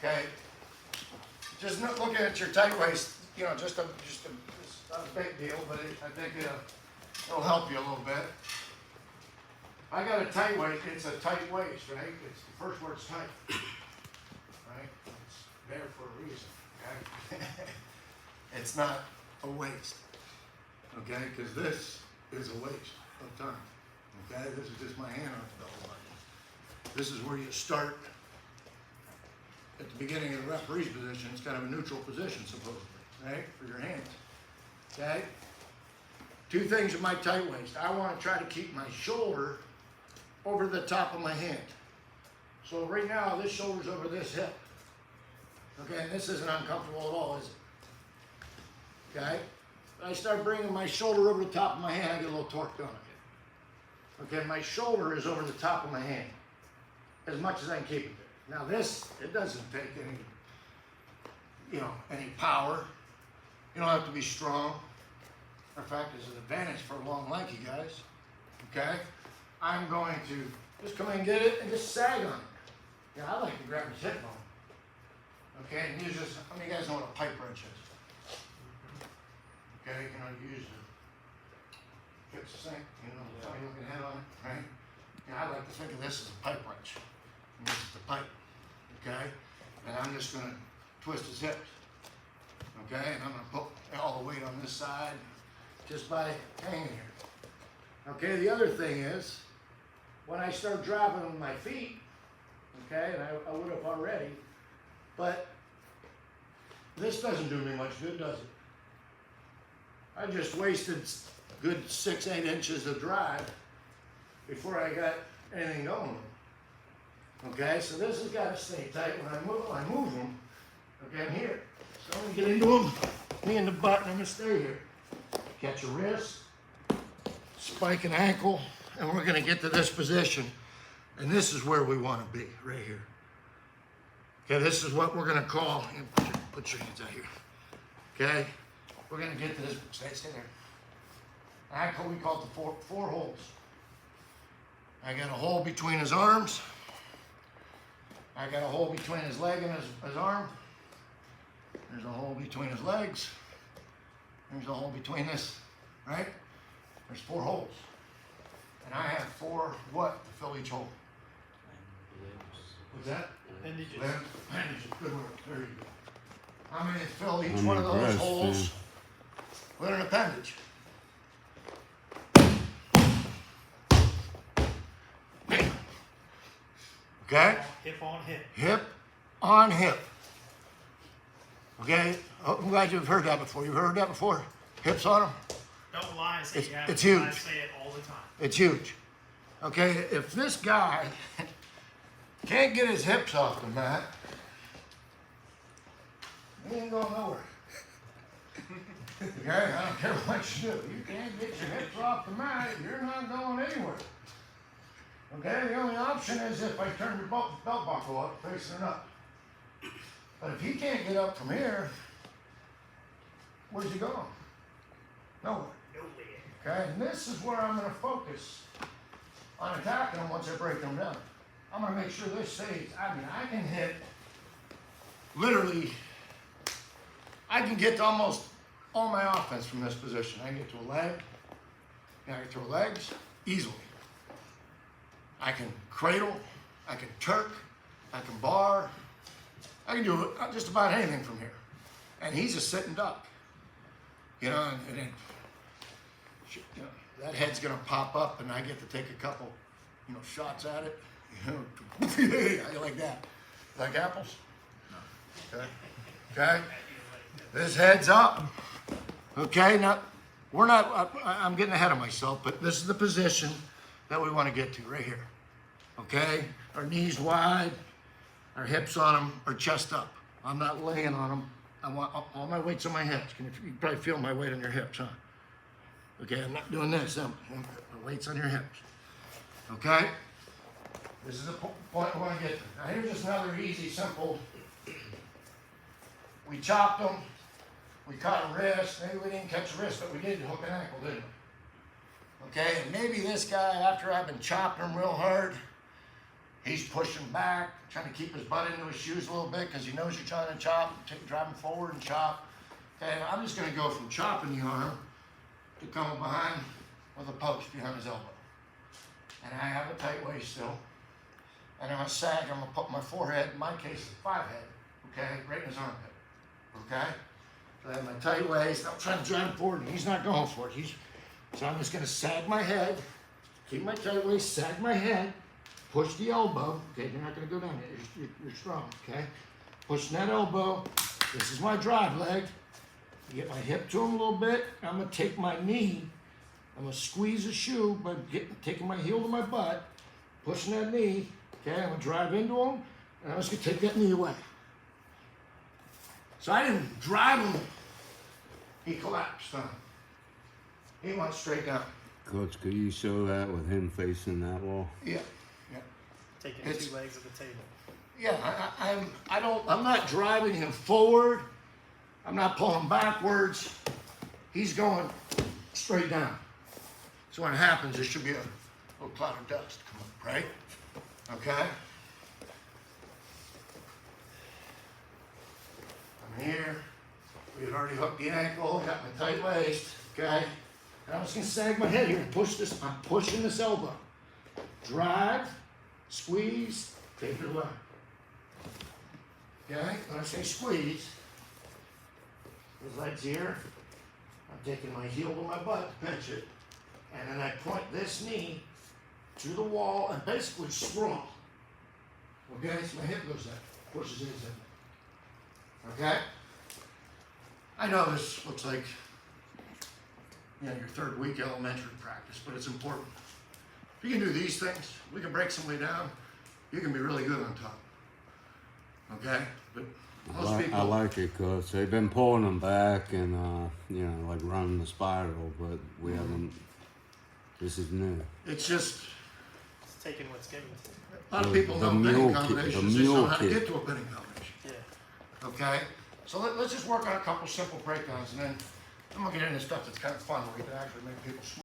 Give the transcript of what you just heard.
Okay? Just not looking at your tight waist, you know, it's not a big deal, but I think it'll help you a little bit. I got a tight waist, it's a tight waist, right? It's the first word's tight, right? It's there for a reason, okay? It's not a waist, okay? Because this is a waste of time, okay? This is just my hand on the belt line. This is where you start at the beginning of the referee's position. It's kind of a neutral position, supposedly, right? For your hands, okay? Two things with my tight waist. I want to try to keep my shoulder over the top of my hand. So right now, this shoulder's over this hip. Okay, and this isn't uncomfortable at all, is it? Okay? I start bringing my shoulder over the top of my hand, I get a little torque on it. Okay, my shoulder is over the top of my hand, as much as I can keep it there. Now this, it doesn't take any power. You don't have to be strong. In fact, there's an advantage for long, lanky guys. Okay? I'm going to just come in and get it and just sag on it. Yeah, I like to grab his hip bone. Okay, and use this. How many guys know what a pipe wrench is? Okay, you know, use it. Fix the sink, you know, funny looking head on it, right? Yeah, I like to think of this as a pipe wrench. And this is the pipe. Okay? And I'm just gonna twist his hips. Okay, and I'm gonna put all the weight on this side just by hanging here. Okay, the other thing is, when I start driving with my feet, okay, and I would have already, but this doesn't do me much good, does it? I just wasted a good 6-8 inches of drive before I got anything going. Okay, so this has got to stay tight when I move them. Okay, I'm here. So I'm going to get into them, knee in the butt, and I'm going to stay here. Catch a wrist, spike an ankle, and we're going to get to this position. And this is where we want to be, right here. Okay, this is what we're going to call, put your hands out here. Okay, we're going to get to this, stay there. Ankle, we call it the four holes. I got a hole between his arms. I got a hole between his leg and his arm. There's a hole between his legs. There's a hole between this, right? There's 4 holes. And I have 4 what to fill each hole? What's that? Appendages. Appendages, good work, very good. I'm going to fill each one of those holes with an appendage. Okay? Hip on hip. Hip on hip. Okay? Oh, I'm glad you've heard that before. You've heard that before? Hips on them? Don't lie and say you haven't. It's huge. I say it all the time. It's huge. Okay? If this guy can't get his hips off the mat, he ain't going nowhere. Okay? I don't care what you do. You can't get your hips off the mat, you're not going anywhere. Okay? The only option is if I turn your belt buckle up, facing it up. But if he can't get up from here, where's he going? Nowhere. Okay? And this is where I'm going to focus on attacking them once I break them down. I'm going to make sure this stays. I mean, I can hit literally, I can get to almost all my offense from this position. I can get to a leg, I can throw legs easily. I can cradle, I can turk, I can bar, I can do just about anything from here. And he's a sitting duck. You know, and then, you know, that head's gonna pop up and I get to take a couple, you know, shots at it. You know, I like that. Like apples? No. Okay. Okay. This head's up. Okay, now, I'm getting ahead of myself, but this is the position that we want to get to right here. Okay? Our knees wide, our hips on them, our chest up. I'm not laying on them. I want all my weight's on my hips. You can probably feel my weight on your hips, huh? Okay, I'm not doing this. The weight's on your hips. Okay? This is the point I want to get to. Now here's just another easy, simple. We chopped them. We caught a wrist. Maybe we didn't catch a wrist, but we did hook an ankle, didn't we? Okay, and maybe this guy, after I've been chopping him real hard, He's pushing back, trying to keep his butt into his shoes a little bit because he knows you're trying to chop, drive him forward and chop. Okay, I'm just gonna go from chopping the arm to coming behind with a post behind his elbow. And I have a tight waist still. And I'm gonna sag, I'm gonna put my forehead, in my case, a 5 head, okay, right in his armpit, okay? So I have my tight waist, I'm trying to drive him forward, and he's not going for it. So I'm just gonna sag my head, keep my tight waist, sag my head, push the elbow, okay, you're not gonna go down here, you're strong, okay? Pushing that elbow, this is my drive leg. Get my hip to him a little bit, I'm gonna take my knee, I'm gonna squeeze the shoe by taking my heel to my butt, pushing that knee, okay, I'm gonna drive into him, and I'm just gonna take that knee away. So I didn't drive him, he collapsed, he went straight down. Coach, could you show that with him facing that wall? Yeah. Taking It's- 2 legs of the table. Yeah, I'm not driving him forward, I'm not pulling backwards, he's going straight down. So when it happens, there should be a little cloud of dust come up, right? Okay? I'm here, we had already hooked the ankle, got my tight waist, okay? And I'm just gonna sag my head here and push this, I'm pushing this elbow. Drive, squeeze, take it away. Okay, when I say squeeze, his legs here, I'm taking my heel to my butt to pinch it, and then I point this knee to the wall and basically sprawl. Okay, so my hip goes there, pushes his hip. Okay? I know this looks like, you know, your 3rd week elementary practice, but it's important. If you can do these things, we can break somebody down, you can be really good on top. Okay? But most people... I like it, Coach. They've been pulling them back and, you know, like running the spiral, but we haven't. This is new. It's just, It's taking what's given. a lot of The- people the know binning mule kick- combinations, the they just know mule how to kick. get to a binning combination. Yeah. Okay? So let's just work on a couple simple breakdowns, and then I'm gonna get into stuff that's kind of fun where we can actually make people smile.